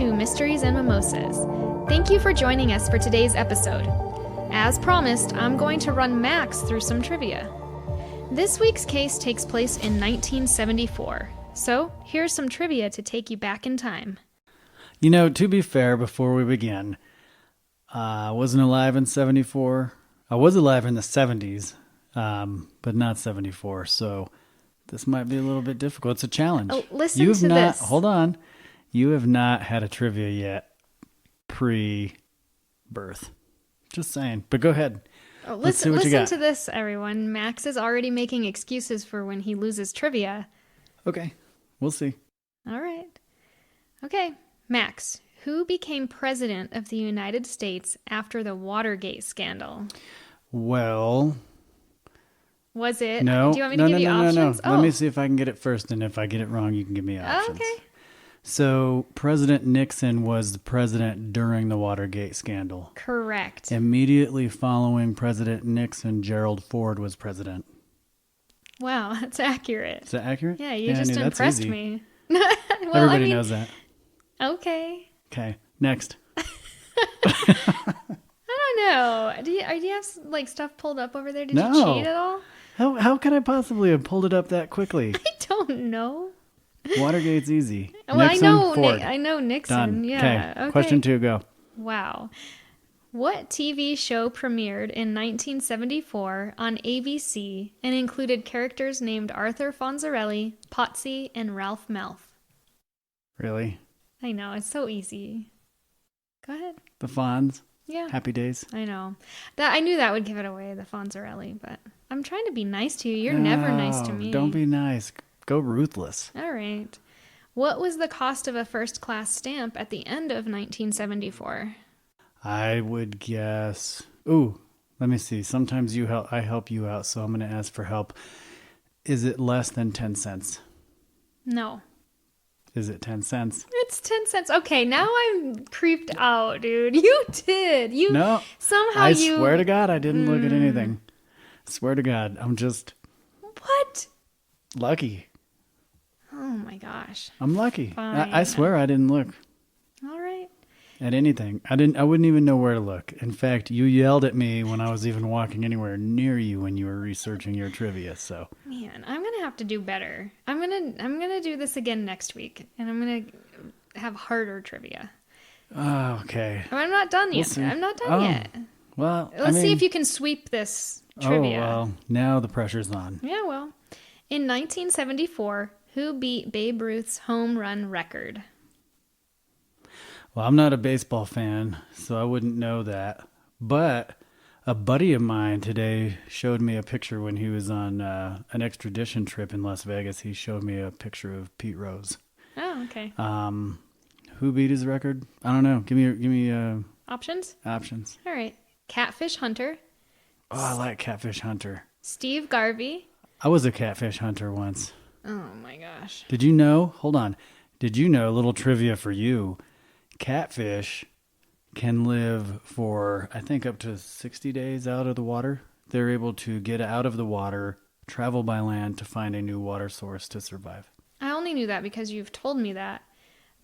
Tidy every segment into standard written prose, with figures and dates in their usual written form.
to Mysteries and Mimosas. Thank you for joining us for today's episode. As promised, I'm going to run Max through some trivia. This week's case takes place in 1974, so here's some trivia to take you back in time. You know, to be fair, before we begin, I wasn't alive in 74. I was alive in the 70s, but not 74, so this might be a little bit difficult. It's a challenge. Oh, listen to this. Hold on. You have not had a trivia yet pre-birth. Just saying. But go ahead. Oh, Let's see what you listen got. to this, everyone. Max is already making excuses for when he loses trivia. Okay. We'll see. All right. Okay. Max, who became president of the United States after the Watergate scandal? Well... Was it? No. Do you want me to give you options? No. Let me see if I can get it first, and if I get it wrong, you can give me options. Okay. So, President Nixon was the president during the Watergate scandal. Correct. Immediately following President Nixon, Gerald Ford was president. Wow, that's accurate. Is that accurort? Yeah, you just impressed me. Everybody knows that. Okay. Okay, next. I don't know. Do you have like stuff pulled up over there? Did you cheat at all? How could I possibly have pulled it up that quickly? I don't know. Watergate's easy. Well, Nixon, Ford. I know Nixon. Done. Yeah. Okay. Question 2, go. Wow. What TV show premiered in 1974 on ABC and included characters named Arthur Fonzarelli, Potsy, and Ralph Malph? Really? I know, it's so easy. Go ahead. The Fonz? Yeah. Happy Days? I know. I knew that would give it away, the Fonzarelli, but I'm trying to be nice to you. You're never nice to me. Don't be nice. Go ruthless. All right. What was the cost of a first-class stamp at the end of 1974? I would guess... Ooh, let me see. Sometimes I help you out, so I'm going to ask for help. Is it less than 10 cents? No. Is it 10 cents? It's 10 cents. Okay, now I'm creeped out, dude. You did. No. Somehow I swear to God, I didn't look at anything. Swear to God, I'm just... What? Lucky. Oh my gosh. I'm lucky. Fine. I swear I didn't look All right. at anything. I wouldn't even know where to look. In fact, you yelled at me when I was even walking anywhere near you when you were researching your trivia, so. Man, I'm going to have to do better. I'm going to do this again next week, and I'm going to have harder trivia. Oh, okay. I'm not done yet. See. I'm not done yet. Well, Let's see if you can sweep this trivia. Oh, well, now the pressure's on. Yeah, well. In 1974, who beat Babe Ruth's home run record? Well, I'm not a baseball fan, so I wouldn't know that. But a buddy of mine today showed me a picture when he was on an extradition trip in Las Vegas. He showed me a picture of Pete Rose. Oh, okay. Who beat his record? I don't know. Give me Options? options. All right. Catfish Hunter. Oh, I like Catfish Hunter. Steve Garvey. I was a catfish hunter once. Oh my gosh. Did you know? Hold on. Did you know, a little trivia for you, catfish can live for, I think, up to 60 days out of the water. They're able to get out of the water, travel by land to find a new water source to survive. I only knew that because you've told me that.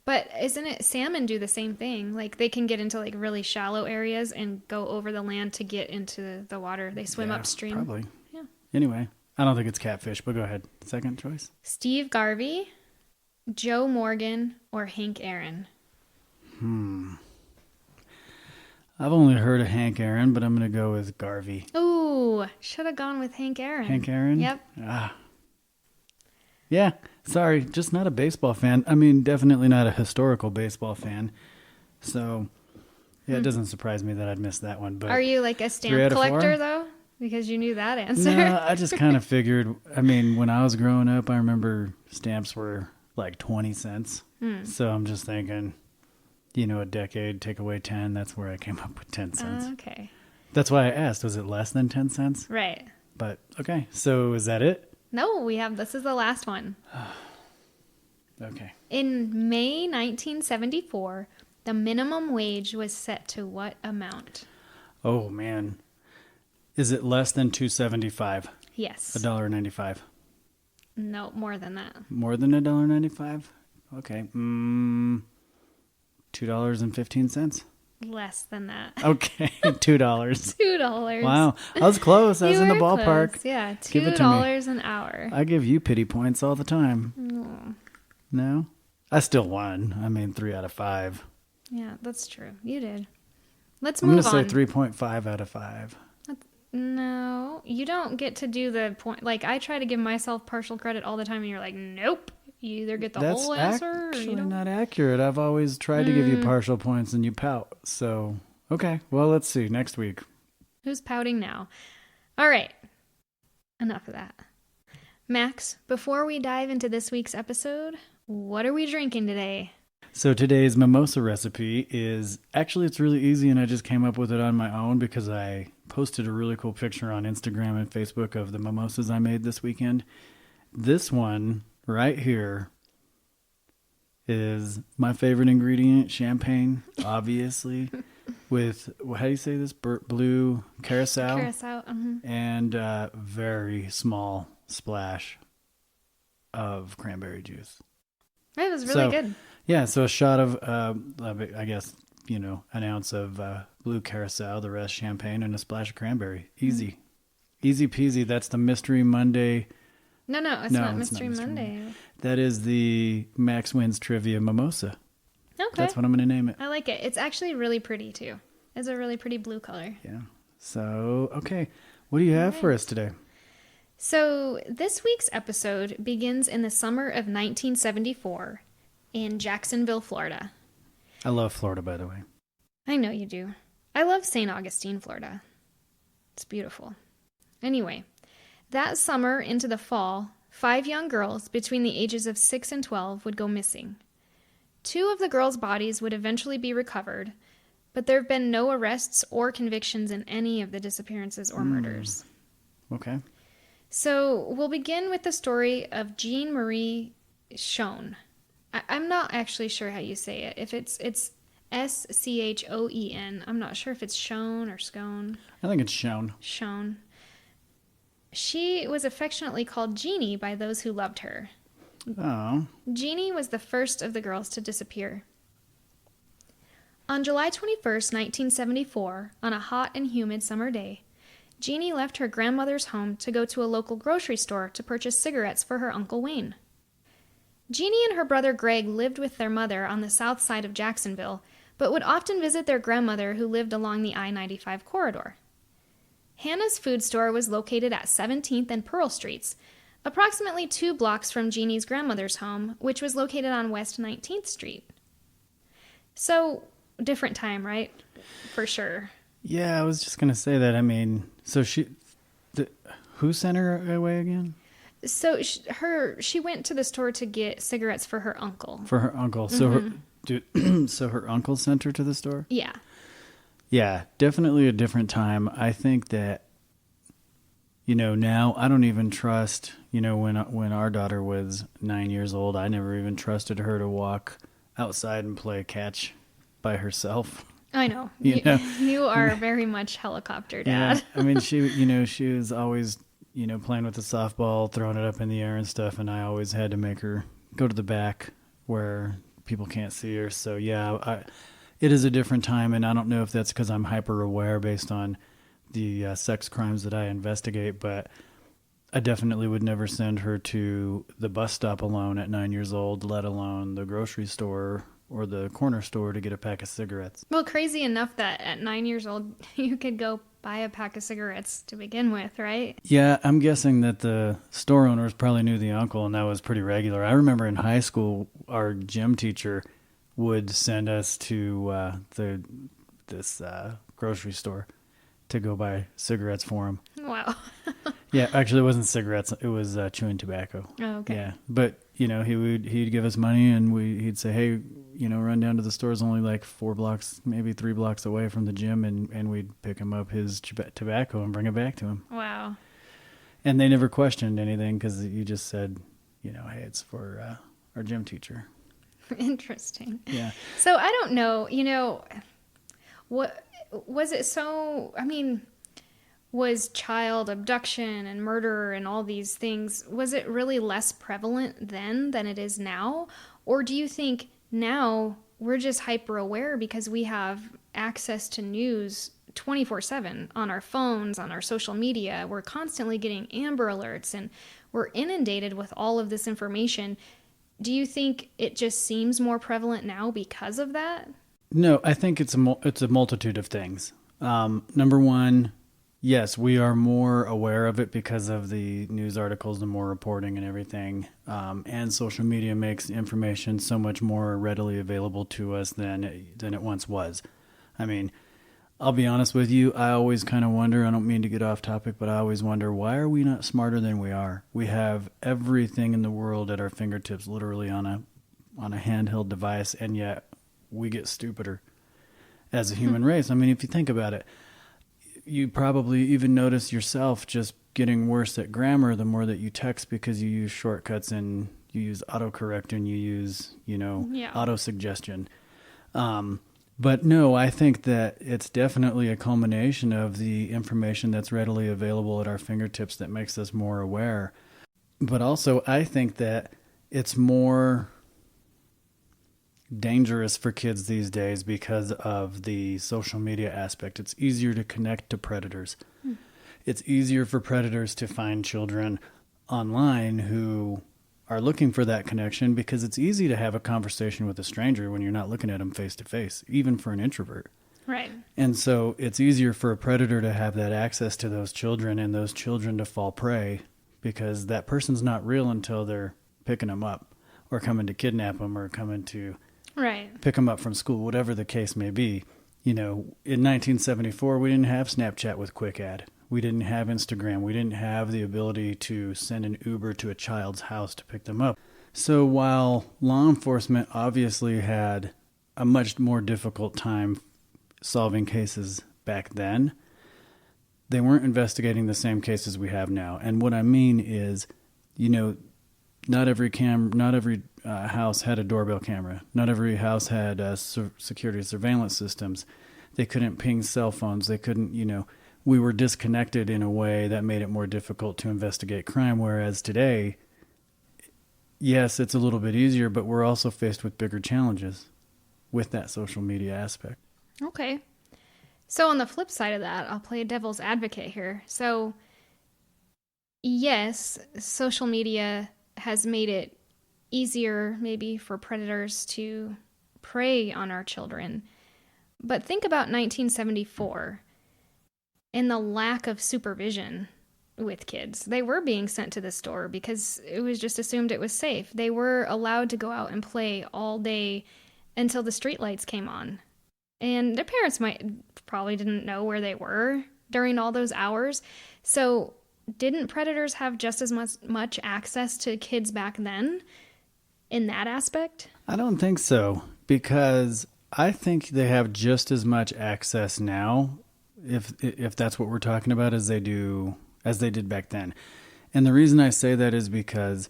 But isn't it salmon do the same thing? Like they can get into like really shallow areas and go over the land to get into the water. They swim upstream. Probably. Yeah. Anyway, I don't think it's catfish, but go ahead. Second choice. Steve Garvey, Joe Morgan, or Hank Aaron? I've only heard of Hank Aaron, but I'm going to go with Garvey. Ooh, should have gone with Hank Aaron. Hank Aaron? Yep. Yeah, sorry, just not a baseball fan. I mean, definitely not a historical baseball fan. So, yeah, it doesn't surprise me that I'd missed that one. But are you like a stamp collector, though? Because you knew that answer. No, I just kind of figured, I mean, when I was growing up, I remember stamps were like 20 cents. So I'm just thinking, you know, a decade, take away 10, that's where I came up with 10 cents. Okay. That's why I asked, was it less than 10 cents? Right. But, okay, so is that it? No, this is the last one. Okay. In May 1974, the minimum wage was set to what amount? Oh, man. Is it less than $2.75? Yes. $1.95? No, more than that. More than $1.95? Okay. $2.15. Less than that. Okay, $2. $2. Wow, I was close. I was in the were ballpark. close. Yeah, Give it to $2 an hour. I give you pity points all the time. Oh. No? I still won. I mean, 3 out of 5. Yeah, that's true. You did. Let's I'm move going on. to say 3.5 out of 5. No, you don't get to do the point. Like, I try to give myself partial credit all the time, and you're like, nope. You either get the whole answer or That's you actually don't. not accurate. I've always tried to give you partial points and you pout. So, okay. Well, let's see. Next week. Who's pouting now? All right. Enough of that. Max, before we dive into this week's episode, what are we drinking today? So today's mimosa recipe is actually, it's really easy, and I just came up with it on my own because I posted a really cool picture on Instagram and Facebook of the mimosas I made this weekend. This one right here is my favorite ingredient, champagne, obviously, with, how do you say this? Blue curacao. Curacao. And a very small splash of cranberry juice. It was really good. Yeah, so a shot of, I guess, an ounce of blue curacao, the rest champagne, and a splash of cranberry. Easy. Easy peasy. That's the Mystery Monday. No, it's not Mystery Monday. That is the Max Wins Trivia Mimosa. Okay. That's what I'm going to name it. I like it. It's actually really pretty, too. It's a really pretty blue color. Yeah. So, okay. What do you have for us today? So, this week's episode begins in the summer of 1974 in Jacksonville, Florida. I love Florida, by the way. I know you do. I love St. Augustine, Florida. It's beautiful. Anyway, that summer into the fall, 5 young girls between the ages of 6 and 12 would go missing. 2 of the girls' bodies would eventually be recovered, but there have been no arrests or convictions in any of the disappearances or murders. Okay. So we'll begin with the story of Jean Marie Schoen. I'm not actually sure how you say it. If it's Schoen. I'm not sure if it's Schoen or Scone. I think it's shown. Schoen. She was affectionately called Jeannie by those who loved her. Oh. Jeannie was the first of the girls to disappear. On July 21st, 1974, on a hot and humid summer day, Jeannie left her grandmother's home to go to a local grocery store to purchase cigarettes for her Uncle Wayne. Jeannie and her brother Greg lived with their mother on the south side of Jacksonville, but would often visit their grandmother who lived along the I-95 corridor. Hanna's food store was located at 17th and Pearl Streets, approximately 2 blocks from Jeannie's grandmother's home, which was located on West 19th Street. So, different time, right? For sure. Yeah, I was just going to say that. I mean, so who sent her away again? So she went to the store to get cigarettes for her uncle. For her uncle. So so her uncle sent her to the store? Yeah. Yeah, definitely a different time. I think that, now I don't even trust, when our daughter was 9 years old, I never even trusted her to walk outside and play catch by herself. I know. You are very much helicopter dad. Yeah, I mean, she was always, playing with the softball, throwing it up in the air and stuff, and I always had to make her go to the back where people can't see her. So, yeah, it is a different time, and I don't know if that's because I'm hyper aware based on the sex crimes that I investigate, but I definitely would never send her to the bus stop alone at 9 years old, let alone the grocery store or the corner store to get a pack of cigarettes. Well, crazy enough that at 9 years old, you could go buy a pack of cigarettes to begin with, right? Yeah, I'm guessing that the store owners probably knew the uncle, and that was pretty regular. I remember in high school, our gym teacher would send us to this grocery store to go buy cigarettes for him. Wow. Yeah, actually, it wasn't cigarettes; it was chewing tobacco. Oh, okay. Yeah, but he'd give us money, and he'd say, "Hey, run down to the store. It's only like 4 blocks, maybe 3 blocks away from the gym," and we'd pick him up his tobacco and bring it back to him. Wow. And they never questioned anything because you just said, "Hey, it's for our gym teacher." Interesting. Yeah. So I don't know, what was it? So, I mean, was child abduction and murder and all these things, was it really less prevalent then than it is now? Or do you think now we're just hyper aware because we have access to news 24/7 on our phones, on our social media. We're constantly getting Amber Alerts and we're inundated with all of this information. Do you think it just seems more prevalent now because of that? No, I think it's a multitude of things. Number one, yes, we are more aware of it because of the news articles and more reporting and everything. And social media makes information so much more readily available to us than it once was. I mean, I'll be honest with you, I always kind of wonder, I don't mean to get off topic, but I always wonder, why are we not smarter than we are? We have everything in the world at our fingertips, literally on a handheld device, and yet we get stupider as a human race. I mean, if you think about it, you probably even notice yourself just getting worse at grammar the more that you text because you use shortcuts and you use autocorrect and you use, auto-suggestion. But no, I think that it's definitely a culmination of the information that's readily available at our fingertips that makes us more aware. But also, I think that it's more dangerous for kids these days because of the social media aspect. It's easier to connect to predators. It's easier for predators to find children online who are looking for that connection because it's easy to have a conversation with a stranger when you're not looking at them face to face, even for an introvert. Right. And so it's easier for a predator to have that access to those children and those children to fall prey because that person's not real until they're picking them up or coming to kidnap them or coming to pick them up from school, whatever the case may be. You know, in 1974, we didn't have Snapchat with Quick Add. We didn't have Instagram. We didn't have the ability to send an Uber to a child's house to pick them up. So while law enforcement obviously had a much more difficult time solving cases back then, they weren't investigating the same cases we have now. And what I mean is, not every house had a doorbell camera. Not every house had security surveillance systems. They couldn't ping cell phones. They couldn't, we were disconnected in a way that made it more difficult to investigate crime. Whereas today, yes, it's a little bit easier, but we're also faced with bigger challenges with that social media aspect. Okay. So on the flip side of that, I'll play devil's advocate here. So yes, social media has made it easier maybe for predators to prey on our children. But think about 1974 and the lack of supervision with kids. They were being sent to the store because it was just assumed it was safe. They were allowed to go out and play all day until the streetlights came on. And their parents probably didn't know where they were during all those hours. So didn't predators have just as much access to kids back then in that aspect? I don't think so, because I think they have just as much access now, if that's what we're talking about, as they did back then. And the reason I say that is because,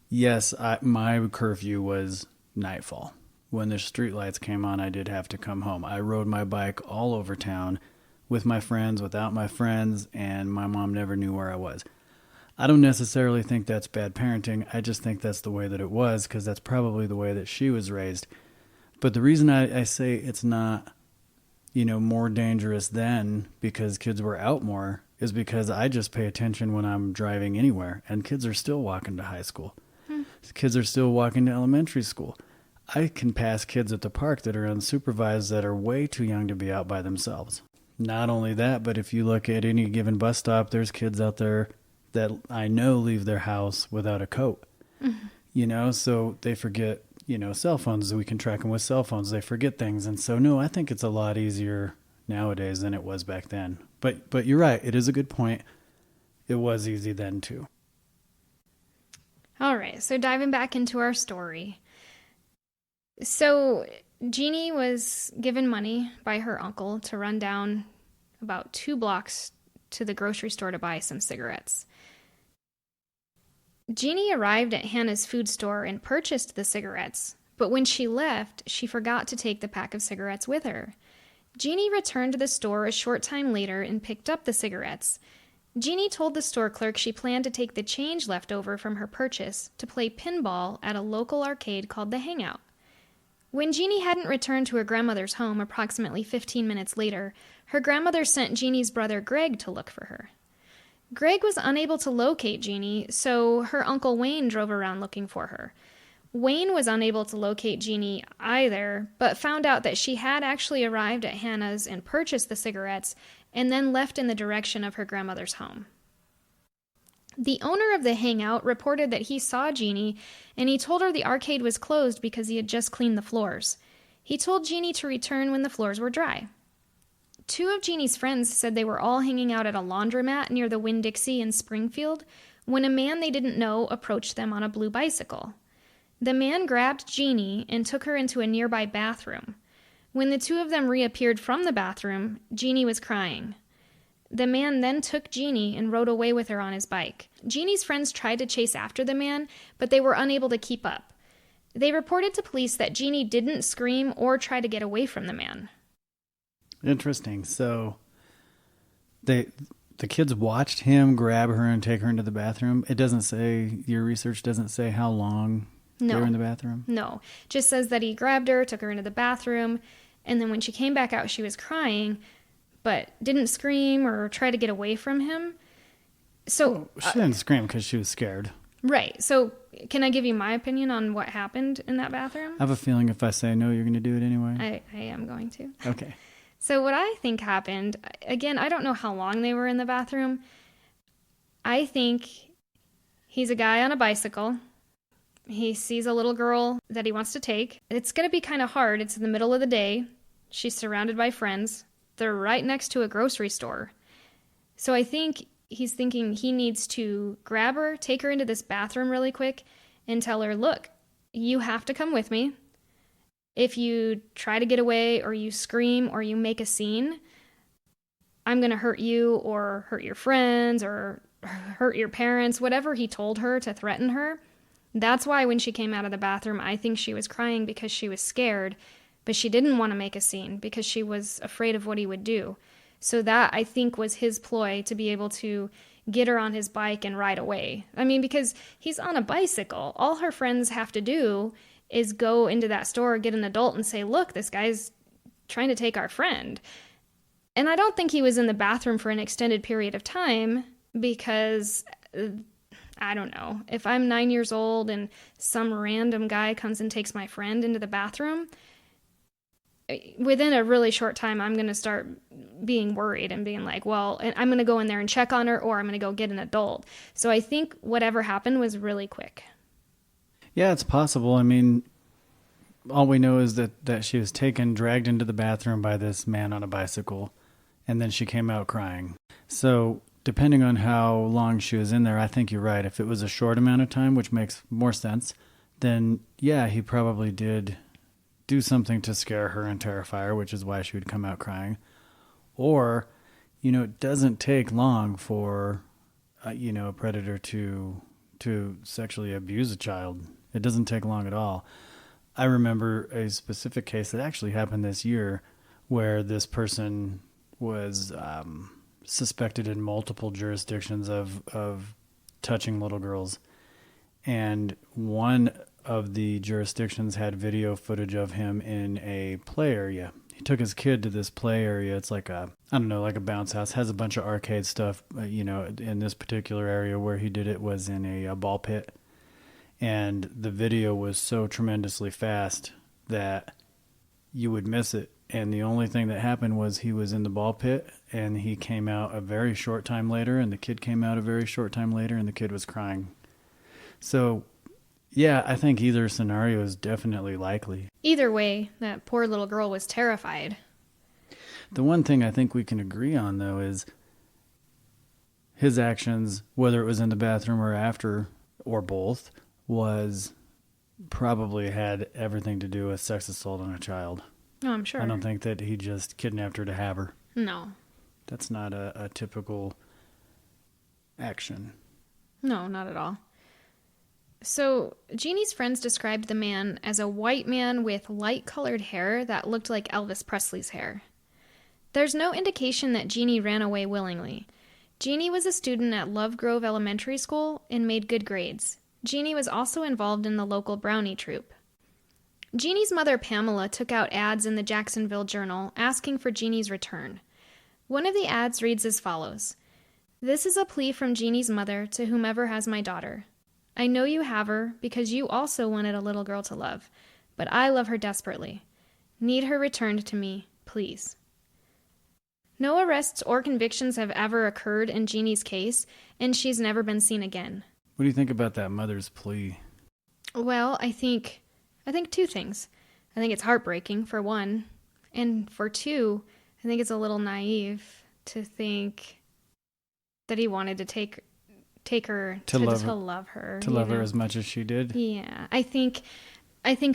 yes, my curfew was nightfall. When the streetlights came on, I did have to come home. I rode my bike all over town with my friends, without my friends, and my mom never knew where I was. I don't necessarily think that's bad parenting. I just think that's the way that it was, because that's probably the way that she was raised. But the reason I say it's not, more dangerous then because kids were out more is because I just pay attention when I'm driving anywhere, and kids are still walking to high school. Kids are still walking to elementary school. I can pass kids at the park that are unsupervised that are way too young to be out by themselves. Not only that, but if you look at any given bus stop, there's kids out there that I know leave their house without a coat. So they forget, cell phones. We can track them with cell phones. They forget things. And so, no, I think it's a lot easier nowadays than it was back then. But you're right. It is a good point. It was easy then, too. All right. So diving back into our story. So Jeannie was given money by her uncle to run down about 2 blocks to the grocery store to buy some cigarettes. Jeannie arrived at Hanna's food store and purchased the cigarettes, but when she left, she forgot to take the pack of cigarettes with her. Jeannie returned to the store a short time later and picked up the cigarettes. Jeannie told the store clerk she planned to take the change left over from her purchase to play pinball at a local arcade called the Hangout. When Jeannie hadn't returned to her grandmother's home approximately 15 minutes later, her grandmother sent Jeannie's brother Greg to look for her. Greg was unable to locate Jeannie, so her uncle Wayne drove around looking for her. Wayne was unable to locate Jeannie either, but found out that she had actually arrived at Hanna's and purchased the cigarettes, and then left in the direction of her grandmother's home. The owner of the Hangout reported that he saw Jeannie, and he told her the arcade was closed because he had just cleaned the floors. He told Jeannie to return when the floors were dry. 2 of Jeannie's friends said they were all hanging out at a laundromat near the Winn-Dixie in Springfield when a man they didn't know approached them on a blue bicycle. The man grabbed Jeannie and took her into a nearby bathroom. When the 2 of them reappeared from the bathroom, Jeannie was crying. The man then took Jeannie and rode away with her on his bike. Jeannie's friends tried to chase after the man, but they were unable to keep up. They reported to police that Jeannie didn't scream or try to get away from the man. Interesting. So the kids watched him grab her and take her into the bathroom. It doesn't say, your research doesn't say how long they were in the bathroom? No. Just says that he grabbed her, took her into the bathroom, and then when she came back out, she was crying, but didn't scream or try to get away from him. So she didn't scream because she was scared. Right. So can I give you my opinion on what happened in that bathroom? I have a feeling if I say no, you're going to do it anyway. I am going to. Okay. So what I think happened, again, I don't know how long they were in the bathroom. I think he's a guy on a bicycle. He sees a little girl that he wants to take. It's going to be kind of hard. It's in the middle of the day. She's surrounded by friends. They're right next to a grocery store. So I think he's thinking he needs to grab her, take her into this bathroom really quick, and tell her, look, you have to come with me. If you try to get away or you scream or you make a scene, I'm going to hurt you or hurt your friends or hurt your parents, whatever he told her to threaten her. That's why when she came out of the bathroom, I think she was crying because she was scared, but she didn't want to make a scene because she was afraid of what he would do. So that, I think, was his ploy to be able to get her on his bike and ride away. I mean, because he's on a bicycle. All her friends have to do is go into that store, get an adult, and say, look, this guy's trying to take our friend. And I don't think he was in the bathroom for an extended period of time because, I don't know, if I'm 9 years old and some random guy comes and takes my friend into the bathroom, within a really short time, I'm going to start being worried and being like, well, I'm going to go in there and check on her, or I'm going to go get an adult. So I think whatever happened was really quick. Yeah, it's possible. I mean, all we know is that she was taken, dragged into the bathroom by this man on a bicycle, and then she came out crying. So depending on how long she was in there, I think you're right. If it was a short amount of time, which makes more sense, then yeah, he probably did do something to scare her and terrify her, which is why she would come out crying. Or, it doesn't take long for, a predator to sexually abuse a child. It doesn't take long at all. I remember a specific case that actually happened this year where this person was suspected in multiple jurisdictions of touching little girls. And one of the jurisdictions had video footage of him in a play area. He took his kid to this play area. It's like a bounce house. Has a bunch of arcade stuff. In this particular area where he did it was in a ball pit. And the video was so tremendously fast that you would miss it. And the only thing that happened was he was in the ball pit and he came out a very short time later, and the kid came out a very short time later, and the kid was crying. So yeah, I think either scenario is definitely likely. Either way, that poor little girl was terrified. The one thing I think we can agree on, though, is his actions, whether it was in the bathroom or after, or both, was probably had everything to do with sex assault on a child. Oh, I'm sure. I don't think that he just kidnapped her to have her. No. That's not a typical action. No, not at all. So, Jeannie's friends described the man as a white man with light-colored hair that looked like Elvis Presley's hair. There's no indication that Jeannie ran away willingly. Jeannie was a student at Love Grove Elementary School and made good grades. Jeannie was also involved in the local brownie troupe. Jeannie's mother, Pamela, took out ads in the Jacksonville Journal asking for Jeannie's return. One of the ads reads as follows: "This is a plea from Jeannie's mother to whomever has my daughter. I know you have her because you also wanted a little girl to love, but I love her desperately. Need her returned to me, please." No arrests or convictions have ever occurred in Jeannie's case, and she's never been seen again. What do you think about that mother's plea? Well, I think two things. I think it's heartbreaking, for one, and for two, I think it's a little naive to think that he wanted to take her to love her, to love her as much as she did. Yeah, I think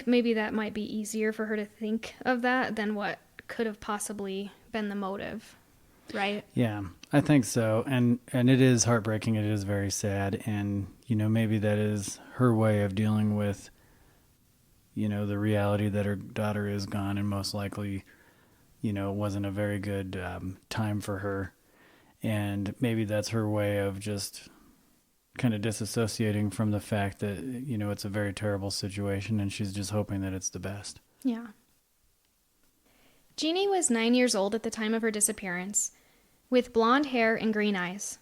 maybe that might be easier for her to think of that than what could have possibly been the motive, right? Yeah, I think so. And it is heartbreaking. It is very sad. And, maybe that is her way of dealing with, the reality that her daughter is gone, and most likely, it wasn't a very good time for her. And maybe that's her way of just kind of disassociating from the fact that, it's a very terrible situation, and she's just hoping that it's the best. Yeah. Jeannie was 9 years old at the time of her disappearance, with blonde hair and green eyes.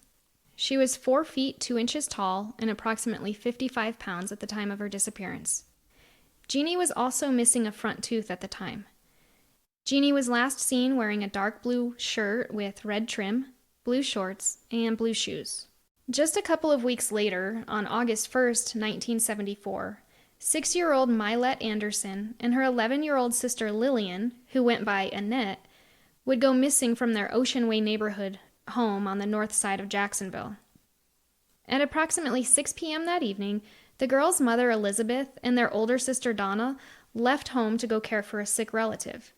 She was 4 feet 2 inches tall and approximately 55 pounds at the time of her disappearance. Jeannie was also missing a front tooth at the time. Jeannie was last seen wearing a dark blue shirt with red trim, blue shorts, and blue shoes. Just a couple of weeks later, on August 1st, 1974, 6-year-old Mylette Anderson and her 11-year-old sister Lillian, who went by Annette, would go missing from their Ocean Way neighborhood home on the north side of Jacksonville. At approximately 6 p.m. that evening, the girls' mother Elizabeth and their older sister Donna left home to go care for a sick relative.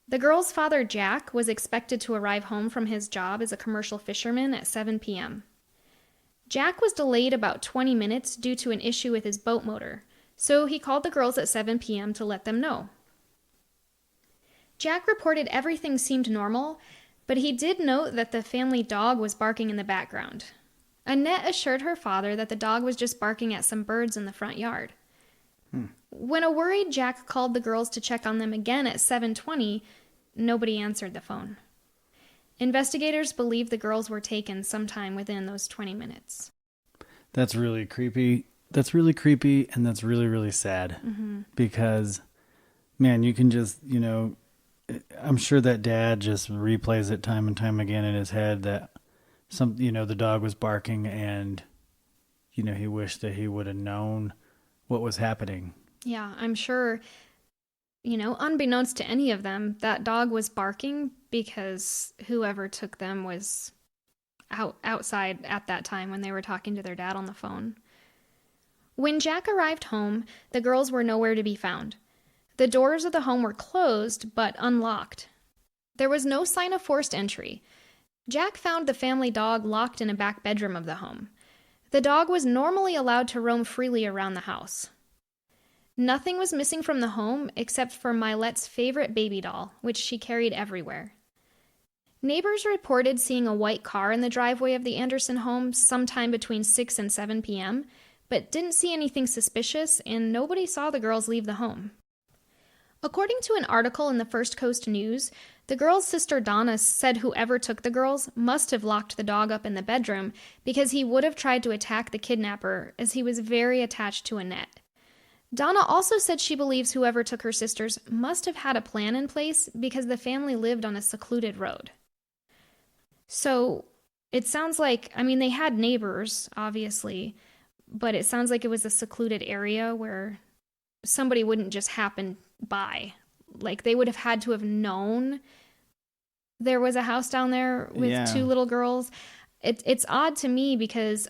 The girls' father Jack was expected to arrive home from his job as a commercial fisherman at 7 p.m. Jack was delayed about 20 minutes due to an issue with his boat motor, so he called the girls at 7 p.m. to let them know. Jack reported everything seemed normal, but he did note that the family dog was barking in the background. Annette assured her father that the dog was just barking at some birds in the front yard. When a worried Jack called the girls to check on them again at 7:20, nobody answered the phone. Investigators believe the girls were taken sometime within those 20 minutes. That's really creepy. That's really creepy, and that's really, really sad. Because, man, you can just, I'm sure that dad just replays it time and time again in his head that the dog was barking, and, he wished that he would have known what was happening. Yeah, I'm sure, unbeknownst to any of them, that dog was barking because whoever took them was outside at that time when they were talking to their dad on the phone. When Jack arrived home, the girls were nowhere to be found. The doors of the home were closed, but unlocked. There was no sign of forced entry. Jack found the family dog locked in a back bedroom of the home. The dog was normally allowed to roam freely around the house. Nothing was missing from the home except for Mylette's favorite baby doll, which she carried everywhere. Neighbors reported seeing a white car in the driveway of the Anderson home sometime between 6 and 7 p.m., but didn't see anything suspicious, and nobody saw the girls leave the home. According to an article in the First Coast News, the girls' sister Donna said whoever took the girls must have locked the dog up in the bedroom because he would have tried to attack the kidnapper, as he was very attached to Annette. Donna also said she believes whoever took her sisters must have had a plan in place because the family lived on a secluded road. So it sounds like, they had neighbors, obviously, but it sounds like it was a secluded area where somebody wouldn't just happen by. Like, they would have had to have known there was a house down there with two little girls. It's odd to me because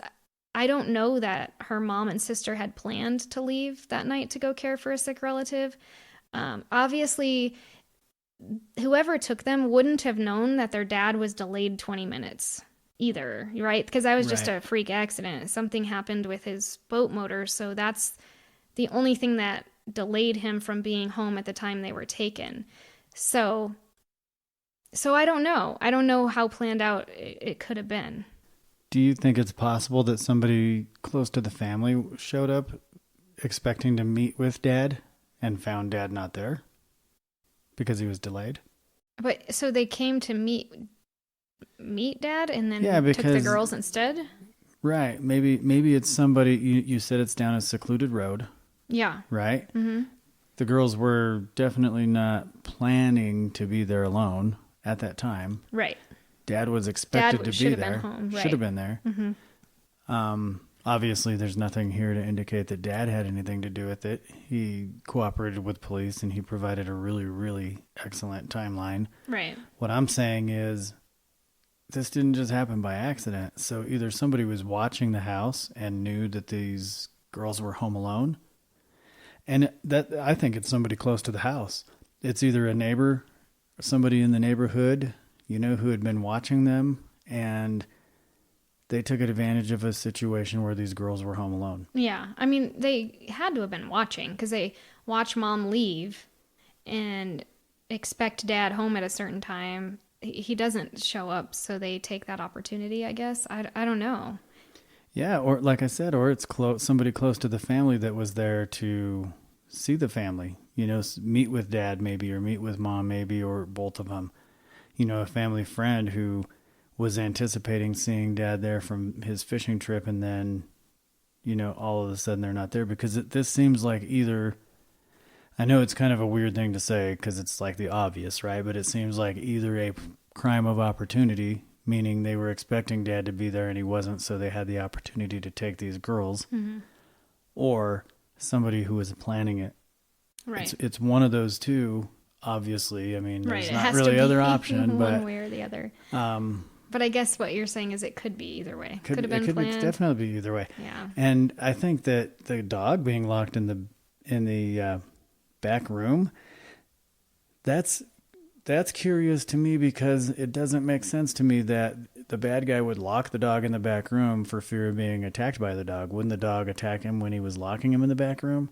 I don't know that her mom and sister had planned to leave that night to go care for a sick relative. Obviously, whoever took them wouldn't have known that their dad was delayed 20 minutes either, right? Because that was just a freak accident. Something happened with his boat motor, so that's the only thing that delayed him from being home at the time they were taken. So I don't know. I don't know how planned out it could have been. Do you think it's possible that somebody close to the family showed up expecting to meet with Dad and found Dad not there because he was delayed. But so they came to meet Dad and then Yeah, took the because- girls instead? Right. Maybe it's somebody, you said it's down a secluded road, Yeah. right? Mm-hmm. The girls were definitely not planning to be there alone at that time. Right. Dad was expected to be should have there. been home. Right. Should have been there. Mm-hmm. Obviously, there's nothing here to indicate that Dad had anything to do with it. He cooperated with police and he provided a really, really excellent timeline. Right. What I'm saying is this didn't just happen by accident. So either somebody was watching the house and knew that these girls were home alone. And that I think it's somebody close to the house. It's either a neighbor, somebody in the neighborhood, who had been watching them, and they took advantage of a situation where these girls were home alone. Yeah. I mean, they had to have been watching because they watch Mom leave and expect Dad home at a certain time. He doesn't show up, so they take that opportunity, I guess. I don't know. Yeah, or like I said, or it's somebody close to the family that was there to see the family, meet with Dad maybe, or meet with Mom maybe, or both of them. A family friend who was anticipating seeing Dad there from his fishing trip, and then, all of a sudden they're not there, because this seems like either, I know it's kind of a weird thing to say because it's like the obvious, right? But it seems like either a crime of opportunity, meaning they were expecting Dad to be there and he wasn't, so they had the opportunity to take these girls, or somebody who was planning it. Right. It's one of those two, obviously. I mean, there's It not has really to be other option, but one way or the other. But I guess what you're saying is it could be either way. Could have been planned. Definitely be either way. Yeah. And I think that the dog being locked in the back room, that's curious to me, because it doesn't make sense to me that the bad guy would lock the dog in the back room for fear of being attacked by the dog. Wouldn't the dog attack him when he was locking him in the back room?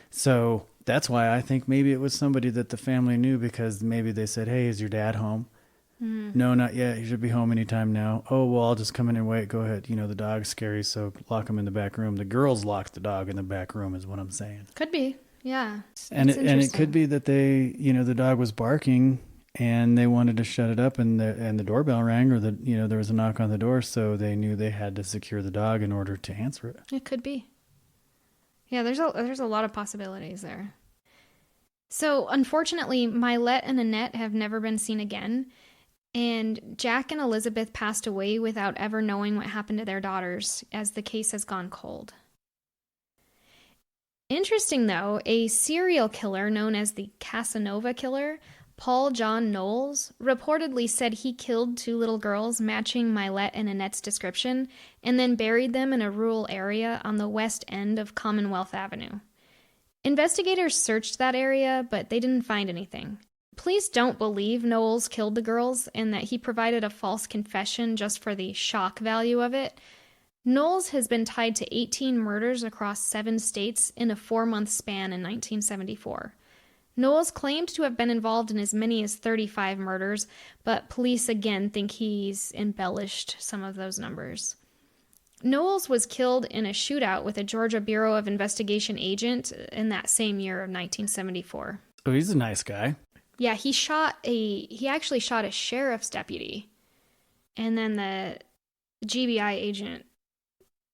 So that's why I think maybe it was somebody that the family knew, because maybe they said, "Hey, is your dad home?" No, not yet. He should be home anytime now. Oh, well, I'll just come in and wait. Go ahead. The dog's scary, so lock him in the back room. The girls locked the dog in the back room is what I'm saying. Could be. Yeah. And it could be that they, the dog was barking and they wanted to shut it up, and the doorbell rang, or there was a knock on the door, so they knew they had to secure the dog in order to answer it. It could be. Yeah, there's a lot of possibilities there. So, unfortunately, Mylette and Annette have never been seen again, and Jack and Elizabeth passed away without ever knowing what happened to their daughters, as the case has gone cold. Interesting, though, a serial killer known as the Casanova Killer, Paul John Knowles, reportedly said he killed 2 little girls matching Mylette and Annette's description, and then buried them in a rural area on the west end of Commonwealth Avenue. Investigators searched that area, but they didn't find anything. Police don't believe Knowles killed the girls and that he provided a false confession just for the shock value of it. Knowles has been tied to 18 murders across 7 states in a 4-month span in 1974. Knowles claimed to have been involved in as many as 35 murders, but police again think he's embellished some of those numbers. Knowles was killed in a shootout with a Georgia Bureau of Investigation agent in that same year of 1974. Oh, he's a nice guy. Yeah, he actually shot a sheriff's deputy, and then the GBI agent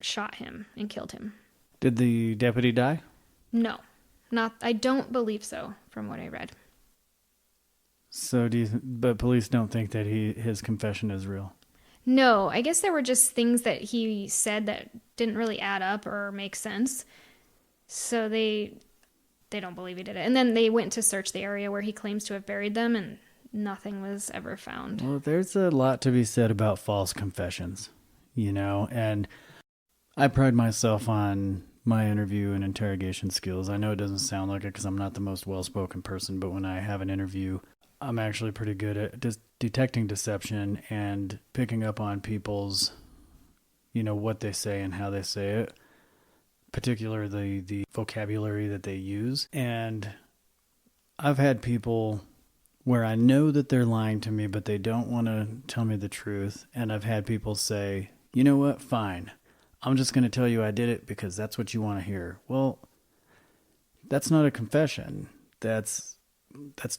shot him and killed him. Did the deputy die? No, I don't believe so, from what I read. So but police don't think that his confession is real? No, I guess there were just things that he said that didn't really add up or make sense. So they don't believe he did it. And then they went to search the area where he claims to have buried them, and nothing was ever found. Well, there's a lot to be said about false confessions, and I pride myself on my interview and interrogation skills. I know it doesn't sound like it because I'm not the most well-spoken person, but when I have an interview, I'm actually pretty good at detecting deception and picking up on people's, what they say and how they say it, particularly the vocabulary that they use. And I've had people where I know that they're lying to me, but they don't want to tell me the truth. And I've had people say, "You know what? Fine. I'm just going to tell you I did it because that's what you want to hear." Well, That's not a confession. That's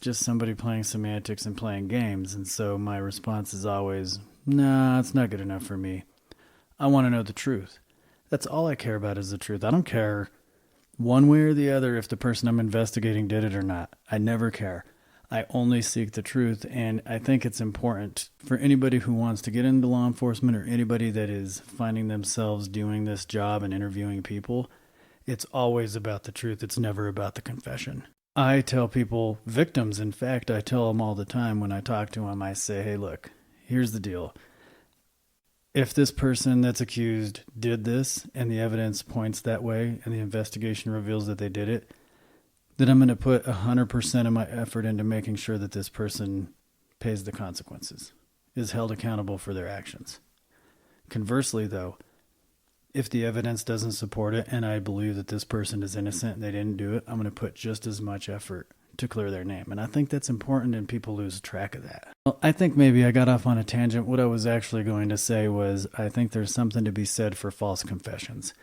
just somebody playing semantics and playing games. And so my response is always, nah, it's not good enough for me. I want to know the truth. That's all I care about is the truth. I don't care one way or the other if the person I'm investigating did it or not. I never care. I only seek the truth. And I think it's important for anybody who wants to get into law enforcement or anybody that is finding themselves doing this job and interviewing people. It's always about the truth. It's never about the confession. I tell people, victims, in fact, I tell them all the time when I talk to them, I say, hey, look, here's the deal. If this person that's accused did this and the evidence points that way and the investigation reveals that they did it, then I'm going to put 100% of my effort into making sure that this person pays the consequences, is held accountable for their actions. Conversely, though, if the evidence doesn't support it and I believe that this person is innocent and they didn't do it, I'm going to put just as much effort to clear their name. And I think that's important and people lose track of that. Well, I think maybe I got off on a tangent. What I was actually going to say was I think there's something to be said for false confessions.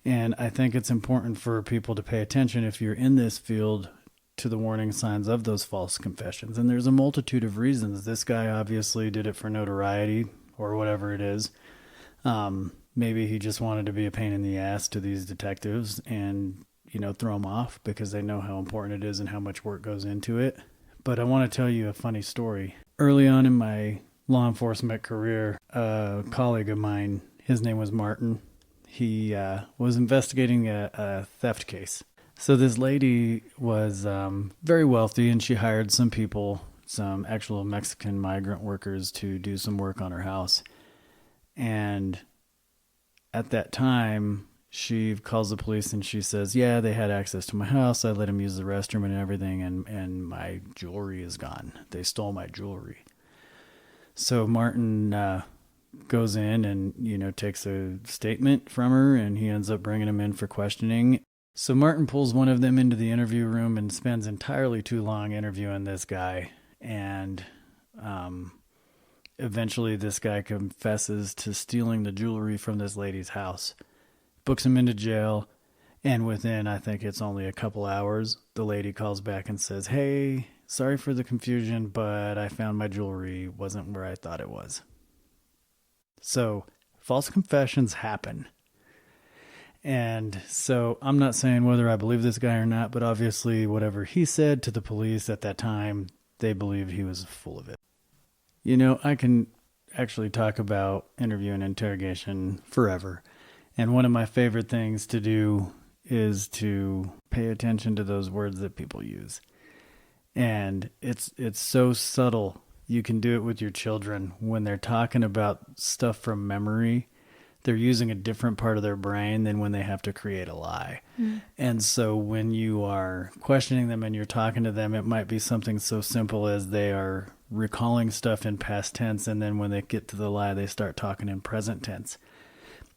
And I think it's important for people to pay attention if you're in this field to the warning signs of those false confessions. And there's a multitude of reasons. This guy obviously did it for notoriety or whatever it is. Maybe he just wanted to be a pain in the ass to these detectives and, throw them off because they know how important it is and how much work goes into it. But I want to tell you a funny story. Early on in my law enforcement career, a colleague of mine, his name was Martin, he was investigating a theft case. So this lady was very wealthy and she hired some people, some actual Mexican migrant workers to do some work on her house. And at that time, she calls the police and she says, yeah, they had access to my house. I let them use the restroom and everything, and my jewelry is gone. They stole my jewelry. So Martin goes in and, takes a statement from her, and he ends up bringing him in for questioning. So Martin pulls one of them into the interview room and spends entirely too long interviewing this guy. And eventually this guy confesses to stealing the jewelry from this lady's house, books him into jail, and within, I think it's only a couple hours, the lady calls back and says, hey, sorry for the confusion, but I found my jewelry wasn't where I thought it was. So false confessions happen. And so I'm not saying whether I believe this guy or not, but obviously whatever he said to the police at that time, they believed he was full of it. I can actually talk about interview and interrogation forever. And one of my favorite things to do is to pay attention to those words that people use. And it's so subtle. You can do it with your children when they're talking about stuff from memory. They're using a different part of their brain than when they have to create a lie. Mm. And so when you are questioning them and you're talking to them, it might be something so simple as they are recalling stuff in past tense. And then when they get to the lie, they start talking in present tense.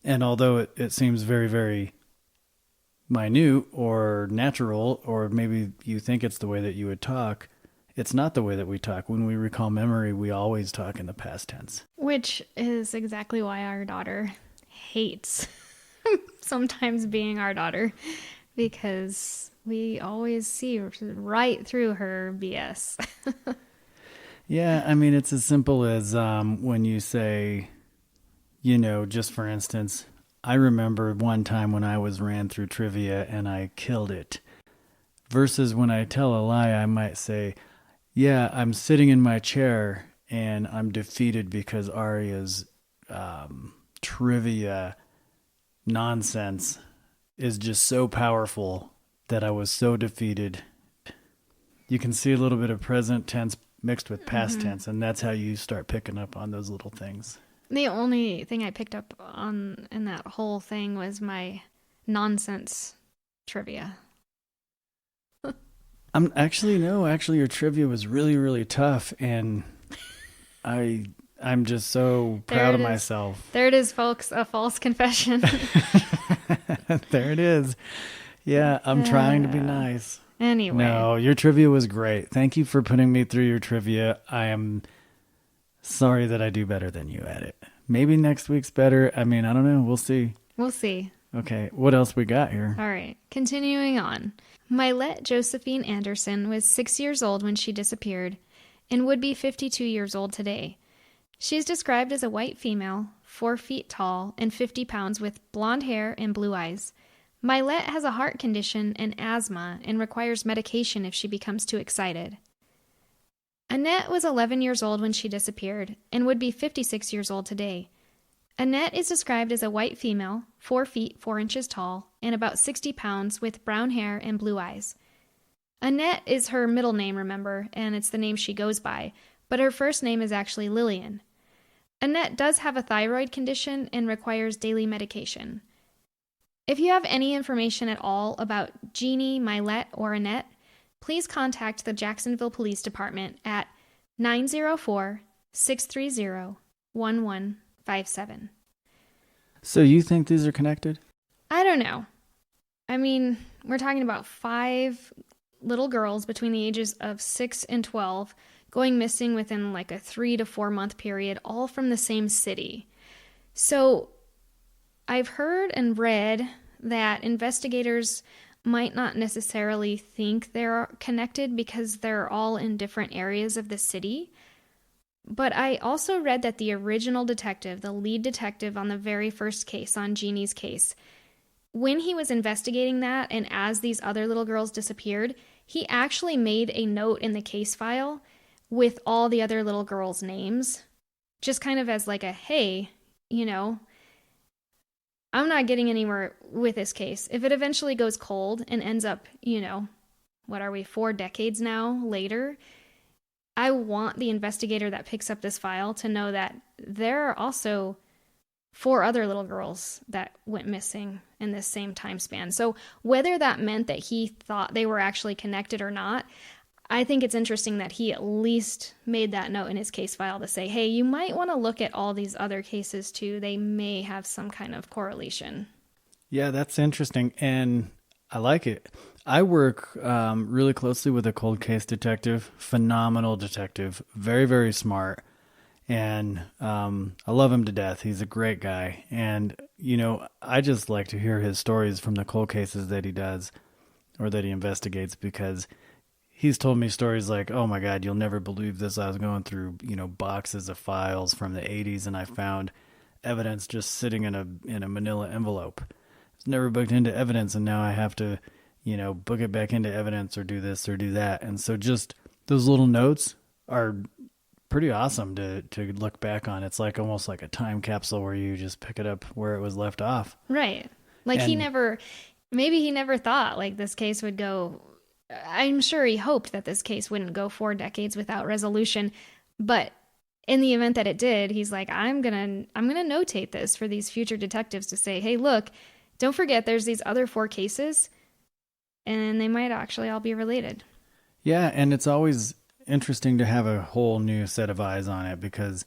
And although it seems very, very minute or natural, or maybe you think it's the way that you would talk, it's not the way that we talk. When we recall memory, we always talk in the past tense. Which is exactly why our daughter hates sometimes being our daughter, because we always see right through her BS. Yeah, I mean, it's as simple as when you say, just for instance, I remember one time when I ran through trivia and I killed it. Versus when I tell a lie, I might say, yeah, I'm sitting in my chair and I'm defeated because Aria's trivia nonsense is just so powerful that I was so defeated. You can see a little bit of present tense mixed with past tense, and that's how you start picking up on those little things. The only thing I picked up on in that whole thing was my nonsense trivia. Actually, your trivia was really, really tough, and I'm just so proud of myself. There it is, folks, a false confession. There it is. Yeah, I'm trying to be nice. Anyway. No, your trivia was great. Thank you for putting me through your trivia. I am sorry that I do better than you at it. Maybe next week's better. I mean, I don't know. We'll see. We'll see. Okay, what else we got here? All right, continuing on. Mylette Josephine Anderson was 6 years old when she disappeared and would be 52 years old today. She's described as a white female, 4 feet tall, and 50 pounds with blonde hair and blue eyes. Mylette has a heart condition and asthma and requires medication if she becomes too excited. Annette was 11 years old when she disappeared and would be 56 years old today. Annette is described as a white female, 4 feet 4 inches tall, and about 60 pounds with brown hair and blue eyes. Annette is her middle name, remember, and it's the name she goes by, but her first name is actually Lillian. Annette does have a thyroid condition and requires daily medication. If you have any information at all about Jeannie, Mylette, or Annette, please contact the Jacksonville Police Department at 904-630-1157. So you think these are connected? I don't know. I mean, we're talking about 5 little girls between the ages of 6 and 12 going missing within like a 3 to 4 month period, all from the same city. So I've heard and read that investigators might not necessarily think they're connected because they're all in different areas of the city. But I also read that the original detective, the lead detective on the very first case, on Jeannie's case, when he was investigating that and as these other little girls disappeared, he actually made a note in the case file with all the other little girls' names, just kind of as like a, hey, you know, I'm not getting anywhere with this case. If it eventually goes cold and ends up, you know, what are we, 4 decades now later, I want the investigator that picks up this file to know that there are also 4 other little girls that went missing in this same time span. So whether that meant that he thought they were actually connected or not, I think it's interesting that he at least made that note in his case file to say, hey, you might want to look at all these other cases too. They may have some kind of correlation. Yeah, that's interesting. And I like it. I work really closely with a cold case detective, phenomenal detective, very, very smart. And I love him to death. He's a great guy. And, you know, I just like to hear his stories from the cold cases that he does or that he investigates, because he's told me stories like, oh my God, you'll never believe this. I was going through, you know, boxes of files from the 80s and I found evidence just sitting in a manila envelope. It's never booked into evidence, and now I have to, you know, book it back into evidence or do this or do that. And so just those little notes are pretty awesome to look back on. It's like almost like a time capsule where you just pick it up where it was left off. Right. Like he never thought like this case would go. I'm sure he hoped that this case wouldn't go 4 decades without resolution, but in the event that it did, he's like, I'm gonna notate this for these future detectives to say, hey, look, don't forget there's these other 4 cases, and they might actually all be related. Yeah, and it's always interesting to have a whole new set of eyes on it because,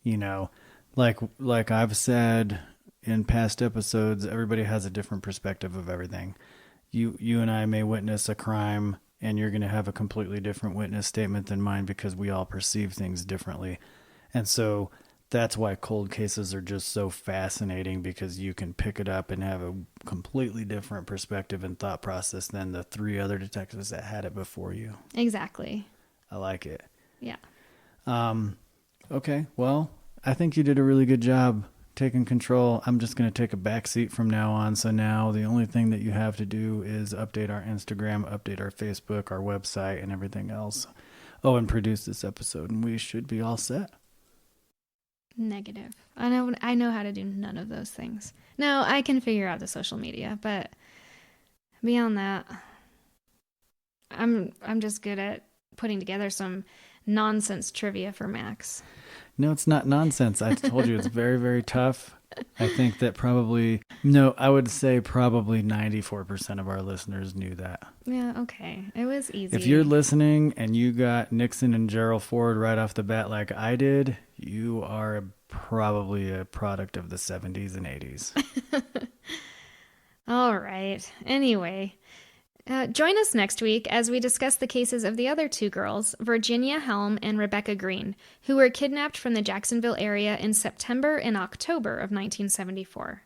you know, like I've said in past episodes, everybody has a different perspective of everything. You and I may witness a crime and you're going to have a completely different witness statement than mine because we all perceive things differently. And so that's why cold cases are just so fascinating, because you can pick it up and have a completely different perspective and thought process than the 3 other detectives that had it before you. Exactly. I like it. Yeah. Okay. Well, I think you did a really good job taking control. I'm just going to take a back seat from now on. So now the only thing that you have to do is update our Instagram, update our Facebook, our website, and everything else. Oh, and produce this episode, and we should be all set. Negative. I know how to do none of those things. No, I can figure out the social media, but beyond that, I'm just good at putting together some nonsense trivia for Max. No, it's not nonsense. I told you it's very, very tough. I think that I would say probably 94% of our listeners knew that. Yeah, okay. It was easy. If you're listening and you got Nixon and Gerald Ford right off the bat like I did, you are probably a product of the 70s and 80s. All right. Anyway, join us next week as we discuss the cases of the other 2 girls, Virginia Helm and Rebecca Green, who were kidnapped from the Jacksonville area in September and October of 1974.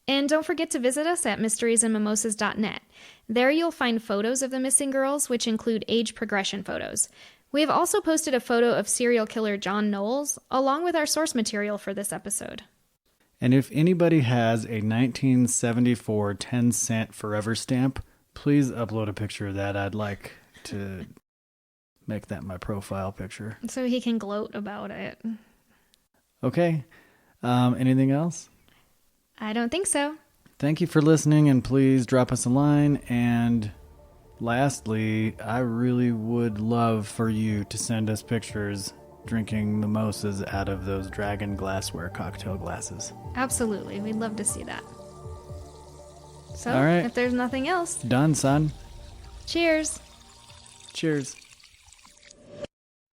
And don't forget to visit us at mysteriesandmimosas.net. There you'll find photos of the missing girls, which include age progression photos. We have also posted a photo of serial killer John Knowles, along with our source material for this episode. And if anybody has a 1974 10-cent forever stamp, please upload a picture of that. I'd like to make that my profile picture. So he can gloat about it. Okay. Anything else? I don't think so. Thank you for listening, and please drop us a line. And lastly, I really would love for you to send us pictures drinking mimosas out of those dragon glassware cocktail glasses. Absolutely. We'd love to see that. So, all right. If there's nothing else, Done, son. cheers. Cheers.